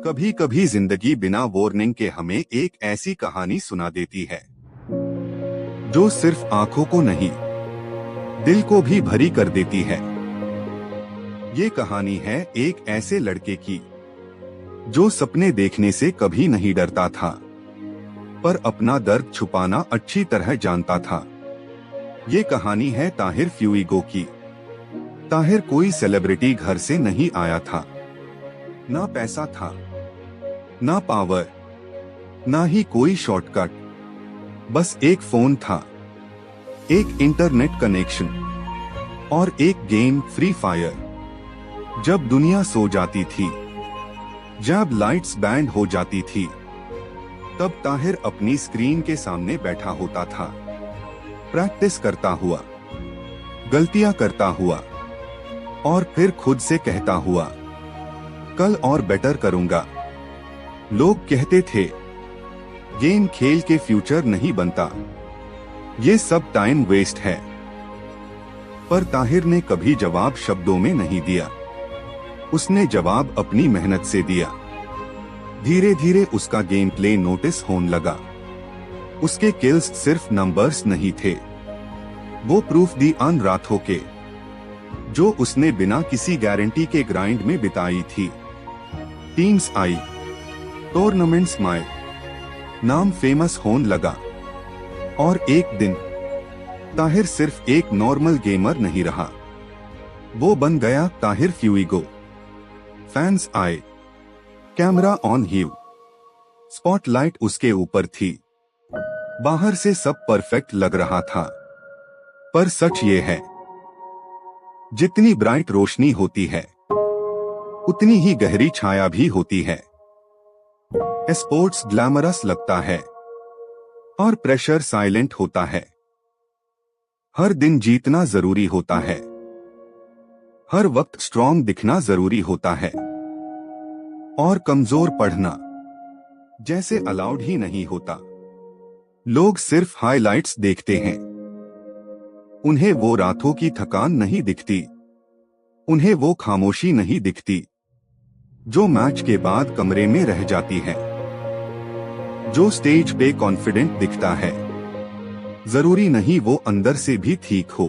कभी कभी जिंदगी बिना वार्निंग के हमें एक ऐसी कहानी सुना देती है जो सिर्फ आंखों को नहीं, दिल को भी भरी कर देती है। ये कहानी है एक ऐसे लड़के की जो सपने देखने से कभी नहीं डरता था, पर अपना दर्द छुपाना अच्छी तरह जानता था। ये कहानी है ताहिर फ्यूइगो की। ताहिर कोई सेलिब्रिटी घर से नहीं आया था। ना पैसा था, ना पावर, ना ही कोई शॉर्टकट। बस एक फोन था, एक इंटरनेट कनेक्शन और एक गेम फ्री फायर। जब दुनिया सो जाती थी, जब लाइट्स बैंड हो जाती थी, तब ताहिर अपनी स्क्रीन के सामने बैठा होता था, प्रैक्टिस करता हुआ, गलतियां करता हुआ और फिर खुद से कहता हुआ, कल और बेटर करूंगा। लोग कहते थे गेम खेल के फ्यूचर नहीं बनता, ये सब टाइम वेस्ट है। पर ताहिर ने कभी जवाब शब्दों में नहीं दिया। उसने जवाब अपनी मेहनत से दिया। धीरे धीरे उसका गेम प्ले नोटिस होने लगा। उसके किल्स सिर्फ नंबर्स नहीं थे, वो प्रूफ दी अन रातों के, जो उसने बिना किसी गारंटी के ग्राइंड में बिताई थी। टीम्स आई, टूर्नामेंट्स आए, नाम फेमस होने लगा और एक दिन ताहिर सिर्फ एक नॉर्मल गेमर नहीं रहा, वो बन गया ताहिर फ्यूइगो। फैंस आए, कैमरा ऑन ही, स्पॉटलाइट उसके ऊपर थी। बाहर से सब परफेक्ट लग रहा था, पर सच ये है, जितनी ब्राइट रोशनी होती है, उतनी ही गहरी छाया भी होती है। स्पोर्ट्स ग्लैमरस लगता है और प्रेशर साइलेंट होता है। हर दिन जीतना जरूरी होता है, हर वक्त स्ट्रॉन्ग दिखना जरूरी होता है और कमजोर पढ़ना जैसे अलाउड ही नहीं होता। लोग सिर्फ हाइलाइट्स देखते हैं, उन्हें वो रातों की थकान नहीं दिखती, उन्हें वो खामोशी नहीं दिखती जो मैच के बाद कमरे में रह जाती है। जो स्टेज पे कॉन्फिडेंट दिखता है, जरूरी नहीं वो अंदर से भी ठीक हो।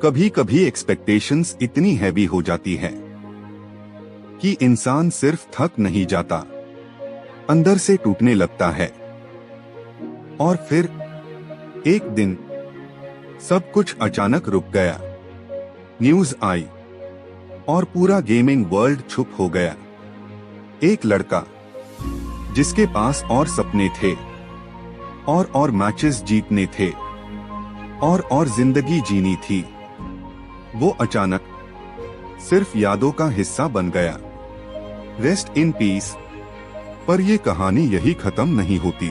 कभी कभी एक्सपेक्टेशंस इतनी हैवी हो जाती है कि इंसान सिर्फ थक नहीं जाता, अंदर से टूटने लगता है। और फिर एक दिन सब कुछ अचानक रुक गया। न्यूज आई और पूरा गेमिंग वर्ल्ड चुप हो गया। एक लड़का जिसके पास और सपने थे और मैचेस जीतने थे और जिंदगी जीनी थी, वो अचानक सिर्फ यादों का हिस्सा बन गया। Rest in peace. पर ये कहानी यही खत्म नहीं होती,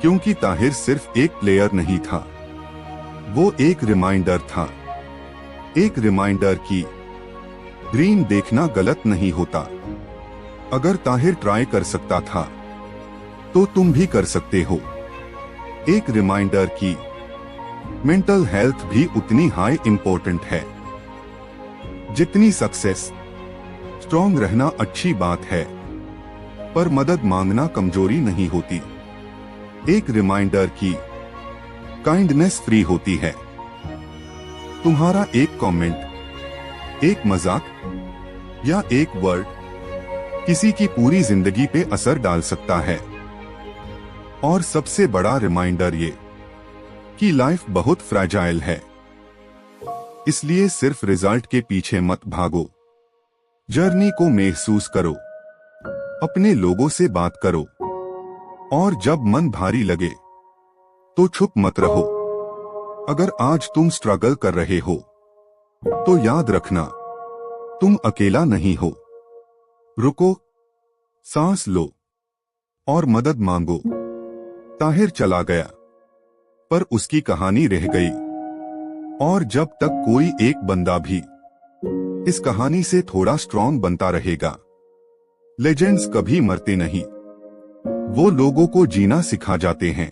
क्योंकि ताहिर सिर्फ एक प्लेयर नहीं था, वो एक रिमाइंडर था। एक रिमाइंडर की ड्रीम देखना गलत नहीं होता। अगर ताहिर ट्राई कर सकता था, तो तुम भी कर सकते हो। एक रिमाइंडर की मेंटल हेल्थ भी उतनी हाई इंपॉर्टेंट है जितनी सक्सेस। स्ट्रॉन्ग रहना अच्छी बात है, पर मदद मांगना कमजोरी नहीं होती। एक रिमाइंडर की काइंडनेस फ्री होती है। तुम्हारा एक कमेंट, एक मजाक या एक वर्ड किसी की पूरी जिंदगी पे असर डाल सकता है। और सबसे बड़ा रिमाइंडर ये कि लाइफ बहुत फ्रैजाइल है, इसलिए सिर्फ रिजल्ट के पीछे मत भागो। जर्नी को महसूस करो, अपने लोगों से बात करो, और जब मन भारी लगे तो चुप मत रहो। अगर आज तुम स्ट्रगल कर रहे हो, तो याद रखना, तुम अकेला नहीं हो। रुको, सांस लो और मदद मांगो। ताहिर चला गया, पर उसकी कहानी रह गई। और जब तक कोई एक बंदा भी इस कहानी से थोड़ा स्ट्रॉन्ग बनता रहेगा, लेजेंड्स कभी मरते नहीं, वो लोगों को जीना सिखा जाते हैं।